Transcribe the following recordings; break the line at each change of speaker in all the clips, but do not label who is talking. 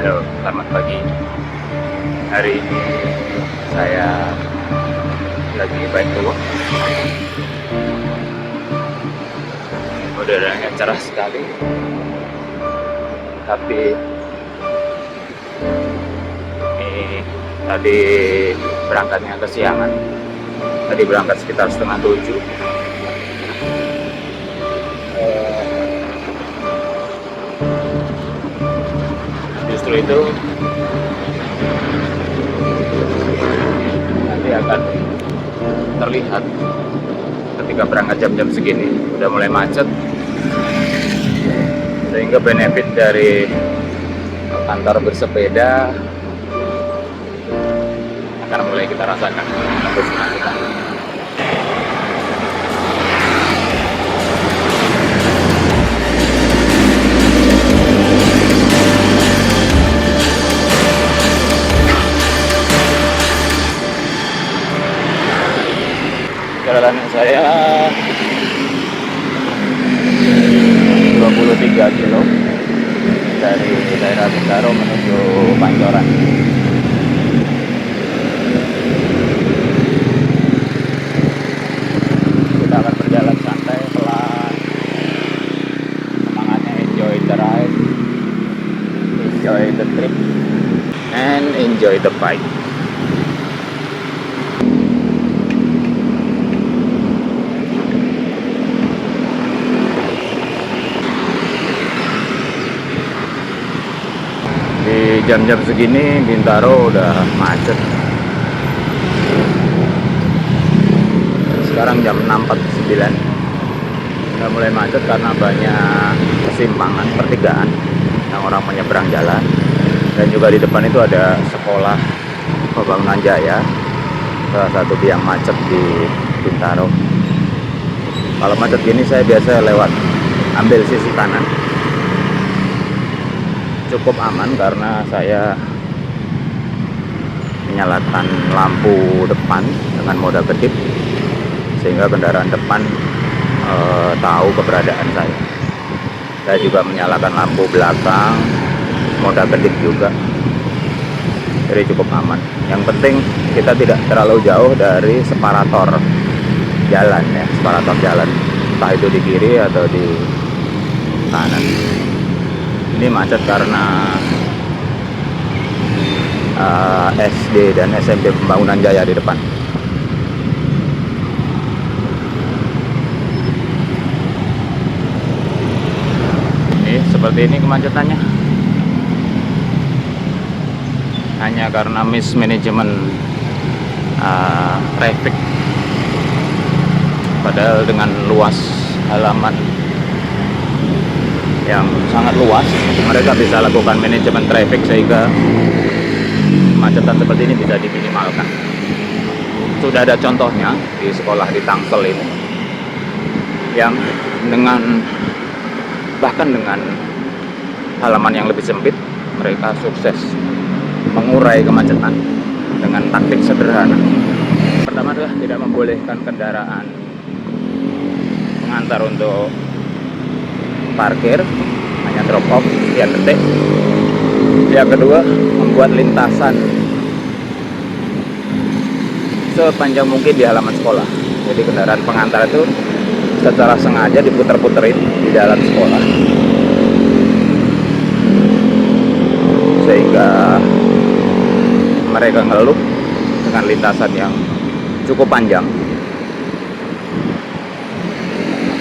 Halo, selamat pagi. Hari ini saya lagi baik dulu. Udaranya cerah sekali, tapi ini tadi berangkatnya kesiangan. Tadi berangkat sekitar setengah 7. Justru itu nanti akan terlihat ketika berangkat jam-jam segini udah mulai macet, sehingga benefit dari kantor bersepeda akan mulai kita rasakan. Terus kita perjalanan saya 23 kilo dari daerah Bintaro menuju Pancoran. Kita akan berjalan santai, pelan, semangatnya enjoy the ride, enjoy the trip, and enjoy the bike. Di jam-jam segini Bintaro udah macet. Sekarang jam 6.49 udah mulai macet karena banyak kesimpangan pertigaan yang orang menyeberang jalan, dan juga di depan itu ada sekolah Pembangunan Jaya, salah satu biang macet di Bintaro. Kalau macet gini saya biasa lewat ambil sisi kanan. Cukup aman karena saya menyalakan lampu depan dengan mode kedip, sehingga kendaraan depan tahu keberadaan saya. Saya juga menyalakan lampu belakang mode kedip juga, jadi cukup aman. Yang penting kita tidak terlalu jauh dari separator jalan ya, separator jalan, entah itu di kiri atau di kanan. Ini macet karena SD dan SMP Pembangunan Jaya di depan. Ini seperti ini kemacetannya, hanya karena mismanagement traffic. Padahal dengan luas halaman yang sangat luas, mereka bisa lakukan manajemen traffic sehingga kemacetan seperti ini bisa diminimalkan. Sudah ada contohnya di sekolah di Tangsel ini, yang bahkan dengan halaman yang lebih sempit, mereka sukses mengurai kemacetan dengan taktik sederhana. Pertama adalah tidak membolehkan kendaraan pengantar untuk parkir, hanya drop off sekian detik. Yang kedua, membuat lintasan sepanjang mungkin di halaman sekolah. Jadi kendaraan pengantar itu secara sengaja diputer-puterin di dalam sekolah, sehingga mereka ngelup dengan lintasan yang cukup panjang,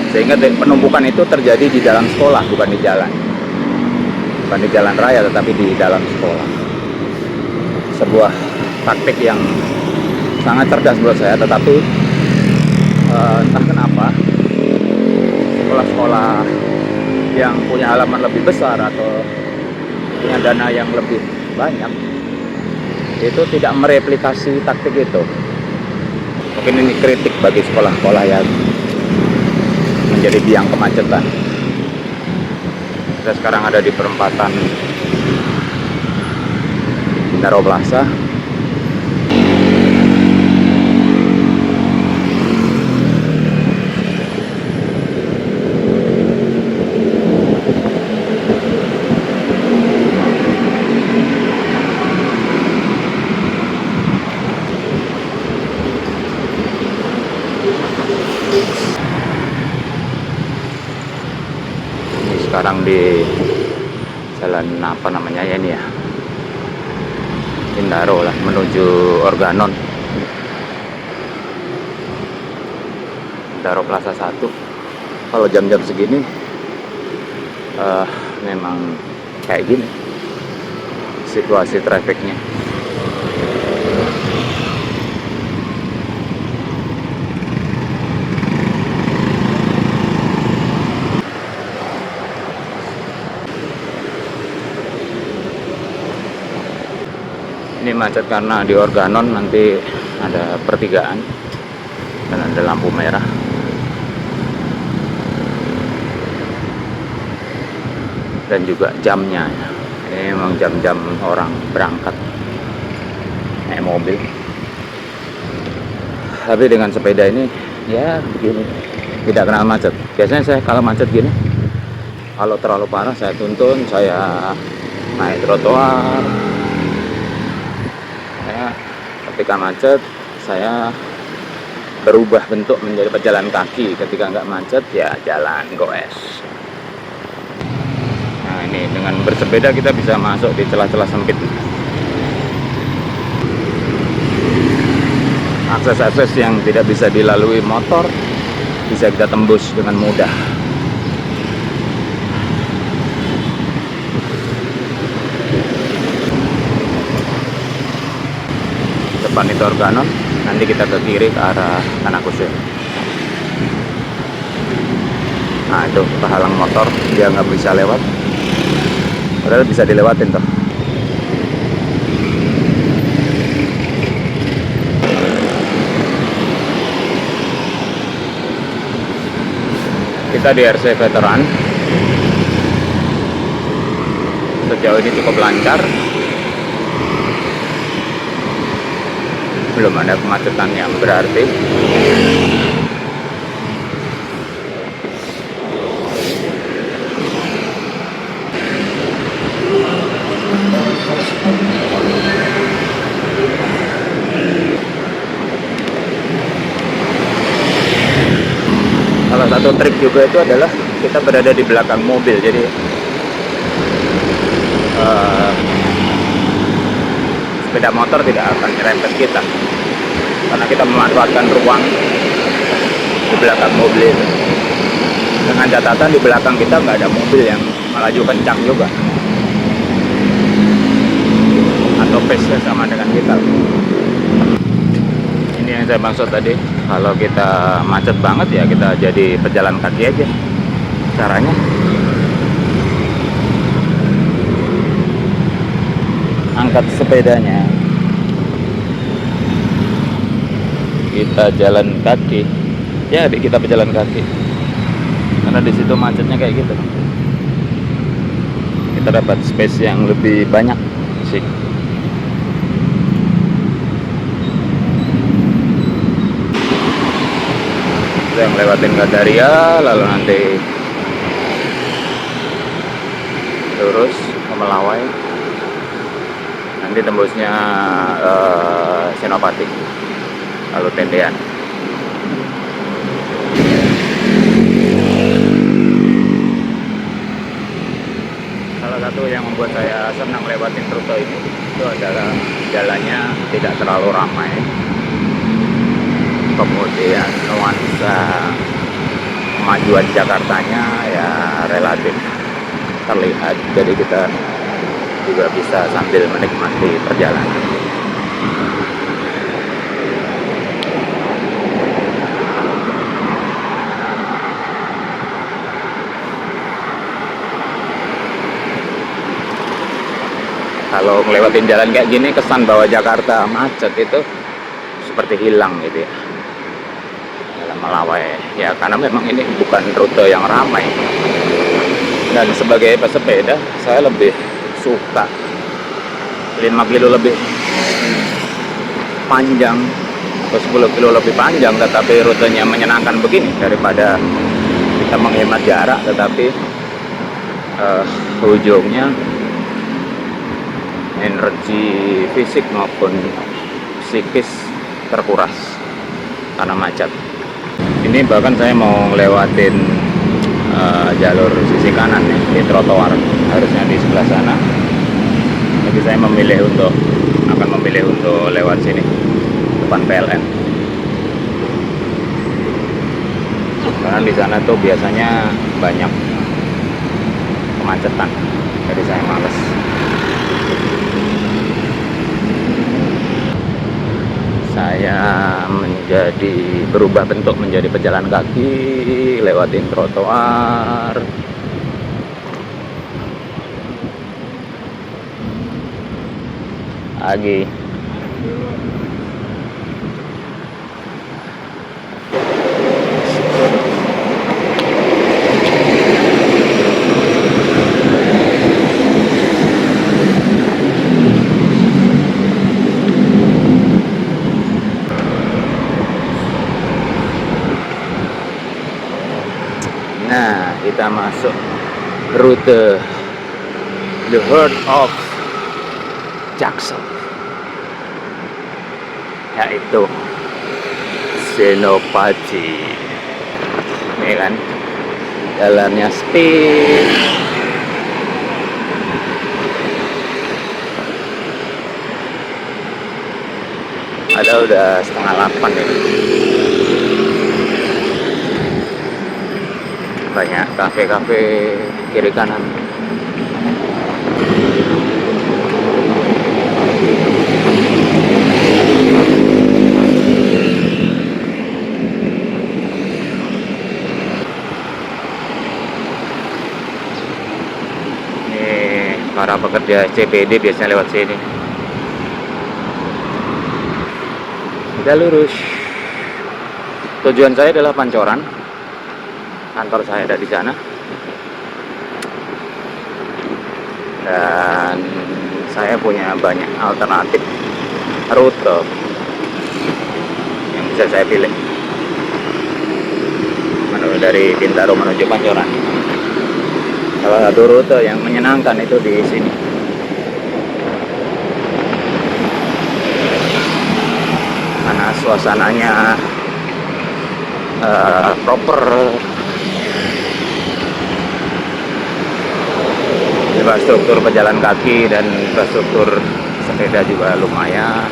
sehingga penumpukan itu terjadi di dalam sekolah, bukan di jalan raya, tetapi di dalam sekolah. Sebuah taktik yang sangat cerdas menurut saya, tetapi entah kenapa sekolah-sekolah yang punya halaman lebih besar atau punya dana yang lebih banyak itu tidak mereplikasi taktik itu. Mungkin ini kritik bagi sekolah-sekolah yang menjadi biang kemacetan. Kita sekarang ada di perempatan Bintaro Plaza. sekarang di jalan apa namanya ya ini ya, Bintaro lah, menuju Organon, Bintaro Plaza 1. Kalau jam-jam segini memang kayak gini situasi trafiknya. Ini macet karena di Organon nanti ada pertigaan dan ada lampu merah. Dan juga jamnya, ini memang jam-jam orang berangkat naik mobil. Tapi dengan sepeda ini ya begini, tidak kenal macet. Biasanya saya kalau macet gini, kalau terlalu parah saya tuntun, saya naik trotoar. Ketika macet saya berubah bentuk menjadi pejalan kaki, ketika nggak macet ya jalan goes. Nah ini dengan bersepeda kita bisa masuk di celah-celah sempit, akses-akses yang tidak bisa dilalui motor bisa kita tembus dengan mudah. Depan itu Organon, nanti kita ke kiri ke arah Tanah Kusir. Nah itu kehalang motor, dia nggak bisa lewat, padahal bisa dilewatin toh. Kita di RC Veteran, sejauh ini cukup lancar, belum ada kemacetan yang berarti. Salah satu trik juga itu adalah kita berada di belakang mobil, jadi sepeda motor tidak akan nyerempet kita karena kita memanfaatkan ruang di belakang mobil itu. Dengan catatan di belakang kita nggak ada mobil yang melaju kencang juga atau pace sama dengan kita. Ini yang saya maksud tadi, kalau kita macet banget ya kita jadi pejalan kaki aja caranya. Angkat sepedanya, kita jalan kaki, ya kita pejalan kaki, karena di situ macetnya kayak gitu. Kita dapat space yang lebih banyak sih. Kita ngelewatin Gandaria, lalu nanti lurus ke Melawai, nanti tembusnya Senopati, lalu Tendean. Salah satu yang membuat saya senang lewatin rute ini itu adalah jalannya tidak terlalu ramai, kemudian nuansa kemajuan Jakartanya ya relatif terlihat, jadi kita juga bisa sambil menikmati perjalanan. Kalau ngelewatin jalan kayak gini, kesan bahwa Jakarta macet itu seperti hilang gitu ya dalam Melawai ya, karena memang ini bukan rute yang ramai. Dan sebagai pesepeda saya lebih suka 5 kilo lebih panjang atau 10 kilo lebih panjang tetapi rutenya menyenangkan begini, daripada kita menghemat jarak tetapi ujungnya energi fisik maupun psikis terkuras karena macet. Ini bahkan saya mau ngelewatin jalur sisi kanan ya, di trotoar, harusnya di sebelah sana. Tapi saya akan memilih untuk lewat sini, depan PLN, karena di sana tuh biasanya banyak kemacetan, jadi saya males. Saya berubah bentuk menjadi pejalan kaki, lewatin trotoar. Lagi nah, kita masuk rute The Heart of Jaksel, yaitu Senopati. Ini kan jalannya speed, ada udah 7:30 ini. Banyak kafe-kafe kiri kanan. Para pekerja CPD biasanya lewat sini. Kita lurus. Tujuan saya adalah Pancoran. Kantor saya ada di sana. Dan saya punya banyak alternatif rute yang bisa saya pilih. Dari Bintaro menuju Pancoran. Salah satu rute yang menyenangkan itu di sini. Karena suasananya proper. Infrastruktur pejalan kaki dan infrastruktur sepeda juga lumayan.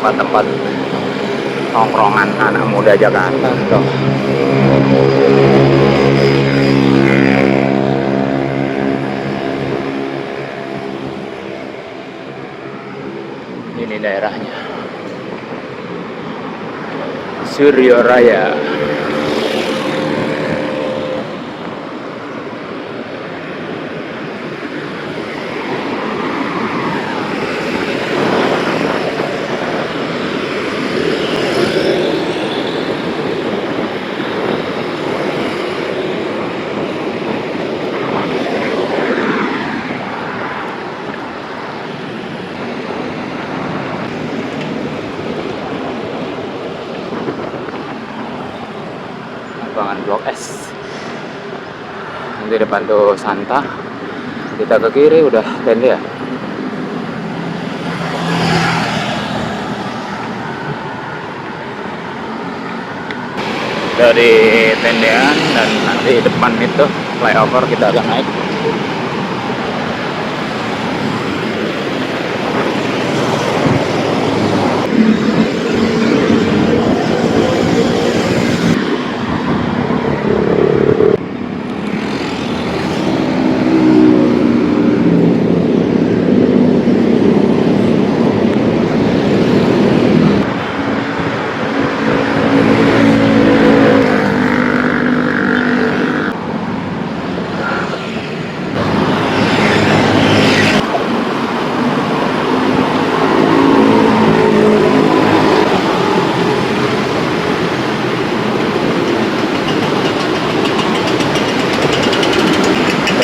Tempat nongkrongan anak muda Jakarta tuh. Ini daerahnya Suryo Raya. Lapangan Blok S. Nanti depan tuh Santa. Kita ke kiri udah Tendean. Dari Tendean dan nanti depan itu flyover kita akan naik.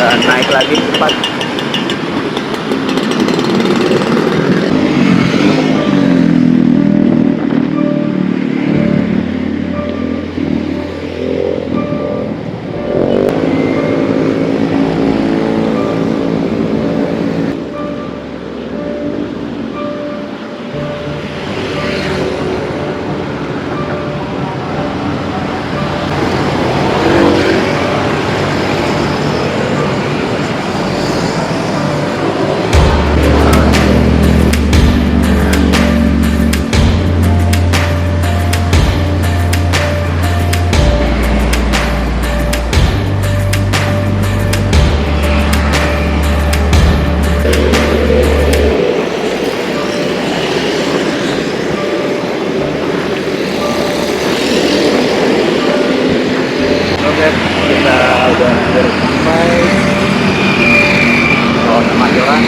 Dan naik lagi cepat. sudah hampir sampai Bawah Kemayoran.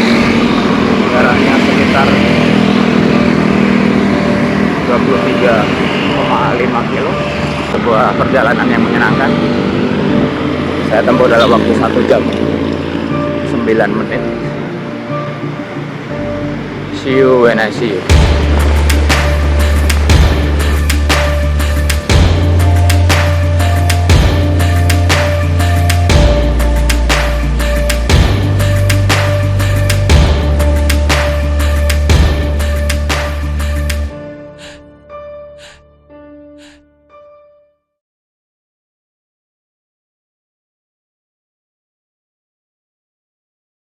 Jaraknya sekitar 23,5 kilo. Sebuah perjalanan yang menyenangkan. Saya tempuh dalam waktu 1 jam 9 menit. See you when I see you.